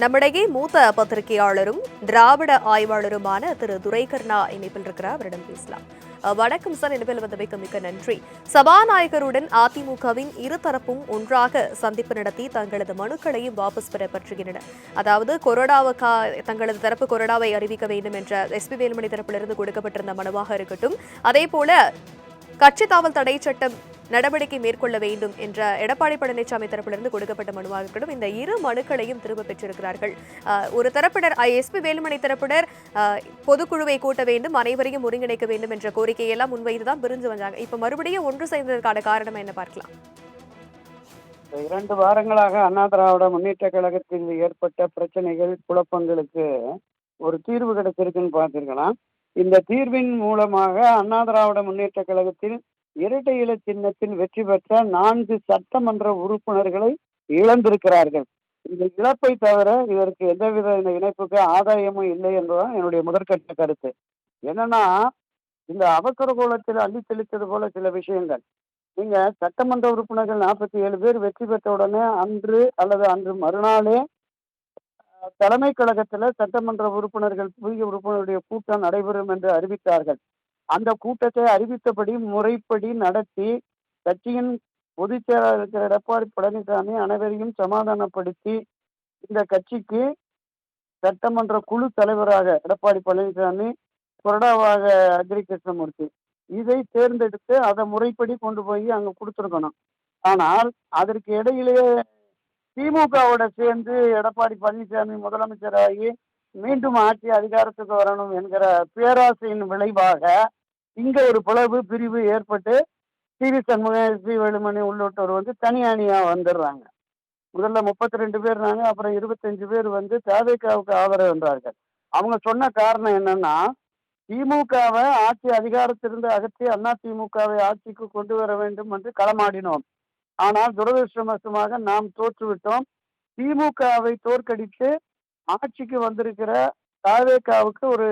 நம்மிடையே மூத்த பத்திரிகையாளரும் திராவிட ஆய்வாளருமான திரு துரைகர்ணா இணைப்பில் இருக்கிறார். அவரிடம் பேசலாம். வணக்கம் சார், இணைப்பில் வந்தமைக்கு மிக்க நன்றி. சபாநாயகருடன் அதிமுகவின் இருதரப்பும் ஒன்றாக சந்திப்பு நடத்தி தங்களது மனுக்களையும் வாபஸ் பெற பற்றுகின்றன. அதாவது தங்களது தரப்பு கொறடாவை அறிவிக்க வேண்டும் என்ற எஸ்பி வேலுமணி தரப்பிலிருந்து கொடுக்கப்பட்டிருந்த மனுவாக இருக்கட்டும், அதே போல கட்சி தாவல் தடை சட்டம் நடவடிக்கை மேற்கொள்ள வேண்டும் என்ற எடப்பாடி பழனிசாமி தரப்பிலிருந்து கொடுக்கப்பட்ட மனுவாக இருக்கட்டும், இந்த இரு மனுக்களையும் திரும்ப பெற்றிருக்கிறார்கள். ஒரு தரப்பினர் எஸ்பி வேலுமணி தரப்பினர் பொதுக்குழுவை கூட்ட வேண்டும், அனைவரையும் ஒருங்கிணைக்க வேண்டும் என்ற கோரிக்கையெல்லாம் முன்வைத்துதான் பிரிஞ்சு வந்தாங்க. இப்ப மறுபடியும் ஒன்று சேர்ந்ததற்கான காரணம் என்ன பார்க்கலாம்? 2 வாரங்களாக அண்ணா திராவிட முன்னேற்ற கழகத்தில் ஏற்பட்ட பிரச்சனைகள், குழப்பங்களுக்கு ஒரு தீர்வு கிடைச்சிருக்குன்னு பார்த்திருக்கலாம். இந்த தீர்வின் மூலமாக அண்ணா திராவிட முன்னேற்ற கழகத்தில் இரட்டை இலை சின்னத்தில் வெற்றி பெற்ற 4 சட்டமன்ற உறுப்பினர்களை இழந்திருக்கிறார்கள். இந்த இழப்பை தவிர இதற்கு எந்தவித இணைப்புக்கு ஆதாயமும் இல்லை என்பதுதான் என்னுடைய முதற்கட்ட கருத்து. என்னன்னா, இந்த அவசர கோலத்தில் அள்ளி தெளித்தது போல சில விஷயங்கள். நீங்க சட்டமன்ற உறுப்பினர்கள் 47 பேர் வெற்றி பெற்ற உடனே அன்று மறுநாளே தலைமை கழகத்துல சட்டமன்ற உறுப்பினர்கள் புதிய உறுப்பினருடைய கூட்டம் நடைபெறும் என்று அறிவித்தார்கள். அந்த கூட்டத்தை அறிவித்தபடி முறைப்படி நடத்தி கட்சியின் பொதுச் செயலாளர் இருக்கிற எடப்பாடி பழனிசாமி அனைவரையும் சமாதானப்படுத்தி இந்த கட்சிக்கு சட்டமன்ற குழு தலைவராக எடப்பாடி பழனிசாமி, கொறடாவாக அக்ரி கிருஷ்ணமூர்த்தி இதை தேர்ந்தெடுத்து அதை முறைப்படி கொண்டு போய் அங்க கொடுத்துருக்கணும். ஆனால் அதற்கு இடையிலேயே திமுகவோட சேர்ந்து எடப்பாடி பழனிசாமி முதலமைச்சராகி மீண்டும் ஆட்சி அதிகாரத்துக்கு வரணும் என்கிற பேராசையின் விளைவாக இங்க ஒரு பிரிவு ஏற்பட்டு வி சண்முகம், எஸ்பி வேலுமணி உள்ளிட்டோர் தனி அணியா வந்துடுறாங்க. முதல்ல 32 பேர் இருந்தாங்க, அப்புறம் 25 பேர் தவேகாவுக்கு ஆதரவு என்றார்கள். அவங்க சொன்ன காரணம் என்னன்னா, திமுகவை ஆட்சி அதிகாரத்திலிருந்து அகற்றி அண்ணா திமுகவை ஆட்சிக்கு கொண்டு வர வேண்டும் என்று களமாடினோம். ஆனால் துரதிருஷ்டவசமாக நாம் தோற்றுவிட்டோம். திமுகவை தோற்கடித்து ஆட்சிக்கு வந்திருக்கிற தவேகாவுக்கு ஒரு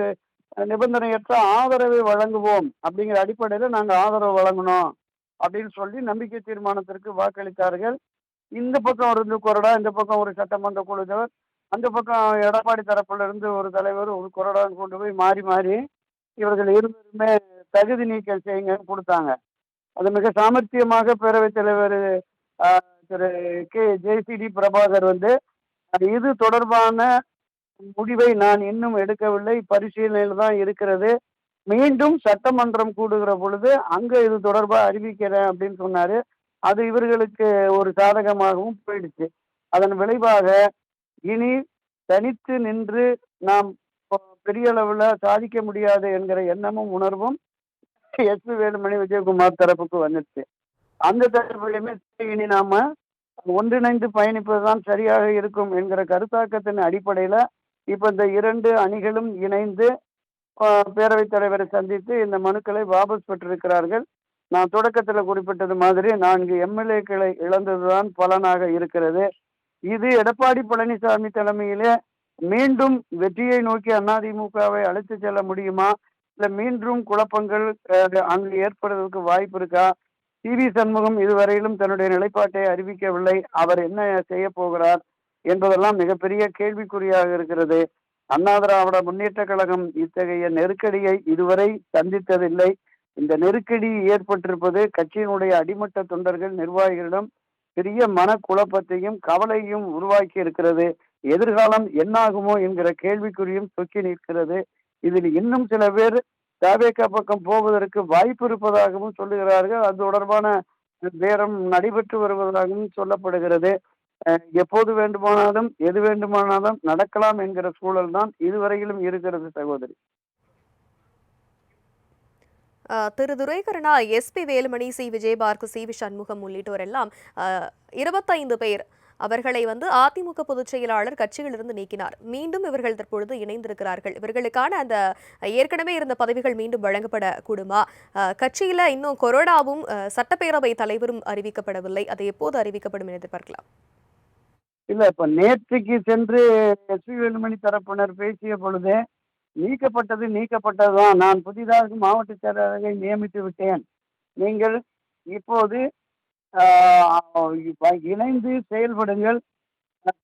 நிபந்தனையற்ற ஆதரவை வழங்குவோம் அப்படிங்கிற அடிப்படையில் நாங்கள் ஆதரவு வழங்கணும் அப்படின்னு சொல்லி நம்பிக்கை தீர்மானத்திற்கு வாக்களித்தார்கள். இந்த பக்கம் ஒரு கொறடா, இந்த பக்கம் ஒரு சட்டமன்ற குழுவர், அந்த பக்கம் எடப்பாடி தரப்புல இருந்து ஒரு தலைவர், ஒரு கொறடா கொண்டு போய் மாறி மாறி இவர்கள் இருவருமே தகுதி நீக்கம் செய்யுங்கன்னு கொடுத்தாங்க. அது மிக சாமர்த்தியமாக பேரவைத் தலைவர் திரு ஜேசிடி பிரபாகர் இது தொடர்பான முடிவை நான் இன்னும் எடுக்கவில்லை, பரிசீலனையில் தான் இருக்கிறது, மீண்டும் சட்டமன்றம் கூடுகிற பொழுது அங்க இது தொடர்பாக அறிவிக்கிறேன் அப்படின்னு சொன்னாரு. அது இவர்களுக்கு ஒரு சாதகமாகவும் போயிடுச்சு. அதன் விளைவாக இனி தனித்து நின்று நாம் பெரிய அளவில் சாதிக்க முடியாது என்கிற எண்ணமும் உணர்வும் எஸ்பி வேலுமணி, விஜயகுமார் தரப்புக்கு வந்துடுச்சு. அந்த தரப்பிலுமே இனி நாம ஒன்றிணைந்து பயணிப்பதுதான் சரியாக இருக்கும் என்கிற கருத்தாக்கத்தின் அடிப்படையில இப்ப இந்த 2 அணிகளும் இணைந்து பேரவைத் தலைவரை சந்தித்து இந்த மனுக்களை வாபஸ் பெற்றிருக்கிறார்கள். நான் தொடக்கத்தில் குறிப்பிட்டது மாதிரி 4 எம்எல்ஏக்களை இழந்ததுதான் பலனாக இருக்கிறது. இது எடப்பாடி பழனிசாமி தலைமையிலே மீண்டும் வெற்றியை நோக்கி அதிமுகவை அழைத்து செல்ல முடியுமா, இல்ல மீண்டும் குழப்பங்கள் அங்கு ஏற்படுவதற்கு வாய்ப்பு இருக்கா? வி சண்முகம் இதுவரையிலும் தன்னுடைய நிலைப்பாட்டை அறிவிக்கவில்லை. அவர் என்ன செய்ய போகிறார் என்பதெல்லாம் மிகப்பெரிய கேள்விக்குறியாக இருக்கிறது. அண்ணா திராவிட முன்னேற்ற கழகம் இத்தகைய நெருக்கடியை இதுவரை சந்தித்ததில்லை. இந்த நெருக்கடி ஏற்பட்டிருப்பது கட்சியினுடைய அடிமட்ட தொண்டர்கள், நிர்வாகிகளிடம் பெரிய மனக்குழப்பத்தையும் கவலையும் உருவாக்கி இருக்கிறது. எதிர்காலம் என்னாகுமோ என்கிற கேள்விக்குறியும் தொக்கி நிற்கிறது. இதில் இன்னும் சில பேர் தவேகா பக்கம் போவதற்கு வாய்ப்பு இருப்பதாகவும் சொல்லுகிறார்கள். அது தொடர்பான பேரம் நடைபெற்று வருவதாகவும் சொல்லப்படுகிறது. எப்போது வேண்டுமானாலும் எது வேண்டுமானாலும் நடக்கலாம் என்கிற சூழல் தான் இதுவரையிலும் இருக்கிறது. சகோதரி திரு துரைகருணா, எஸ்பி வேலுமணி, சி விஜயபார்க்கு, சி வி சண்முகம் உள்ளிட்டோர் எல்லாம் 25 பேர் அவர்களை அதிமுக பொதுச் செயலாளர் கட்சியிலிருந்து நீக்கினார். மீண்டும் இவர்கள் தற்பொழுது இணைந்திருக்கிறார்கள். இவர்களுக்கான அந்த ஏற்கனவே இருந்த பதவிகள் மீண்டும் வழங்கப்பட கூடுமா? கட்சியில இன்னும் கொறடாவும் சட்டப்பேரவை தலைவரும் அறிவிக்கப்படவில்லை. அது எப்போது அறிவிக்கப்படும் என எதிர்பார்க்கலாம்? இல்ல, இப்ப நேற்றுக்கு சென்று எஸ்பி வேலுமணி தரப்பினர் பேசிய பொழுது நீக்கப்பட்டதுதான். நான் புதிதாக மாவட்ட செயலாளரை நியமித்து விட்டேன். நீங்கள் இப்போது இணைந்து செயல்படுங்கள்.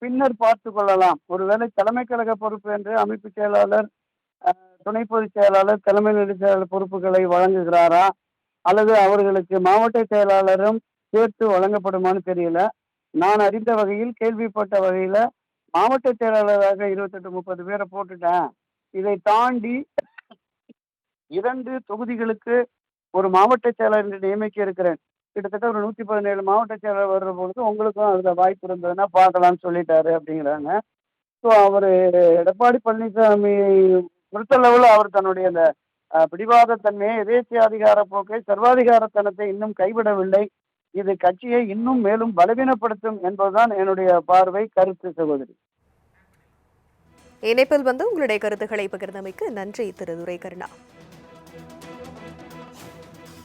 பின்னர் பார்த்து கொள்ளலாம். ஒருவேளை தலைமை கழக பொறுப்பு என்று அமைப்பு செயலாளர், துணை பொதுச் செயலாளர், தலைமை நிலைச் செயலாளர் பொறுப்புகளை வழங்குகிறாரா? அல்லது அவர்களுக்கு மாவட்ட செயலாளரும் சேர்த்து வழங்கப்படுமான்னு தெரியல. நான் அறிந்த வகையில், கேள்விப்பட்ட வகையில மாவட்ட செயலாளராக 28, 30 பேரை போட்டுட்டேன். இதை தாண்டி 2 தொகுதிகளுக்கு ஒரு மாவட்ட செயலாளர் என்று நியமிக்க இருக்கிறேன். கிட்டத்தட்ட ஒரு 117 மாவட்ட செயலாளர் வர்ற பொழுது உங்களுக்கும் அதுல வாய்ப்பு இருந்ததுன்னா பார்க்கலாம்னு சொல்லிட்டாரு அப்படிங்கிறாங்க. ஸோ அவரு எடப்பாடி பழனிசாமி பொறுத்தளவுல அவர் தன்னுடைய அந்த பிடிவாதத்தன்மையை, எதேச்சதிகார போக்கை, சர்வாதிகாரத்தனத்தை இன்னும் கைவிடவில்லை. இது கட்சியை இன்னும் மேலும் பலவீனப்படுத்தும் என்பதுதான் என்னுடைய பார்வை, கருத்து சகோதரி. இணைப்பில் வந்து உங்களுடைய கருத்துக்களை பகிர்ந்தமைக்கு நன்றி திரு துரைகருணா.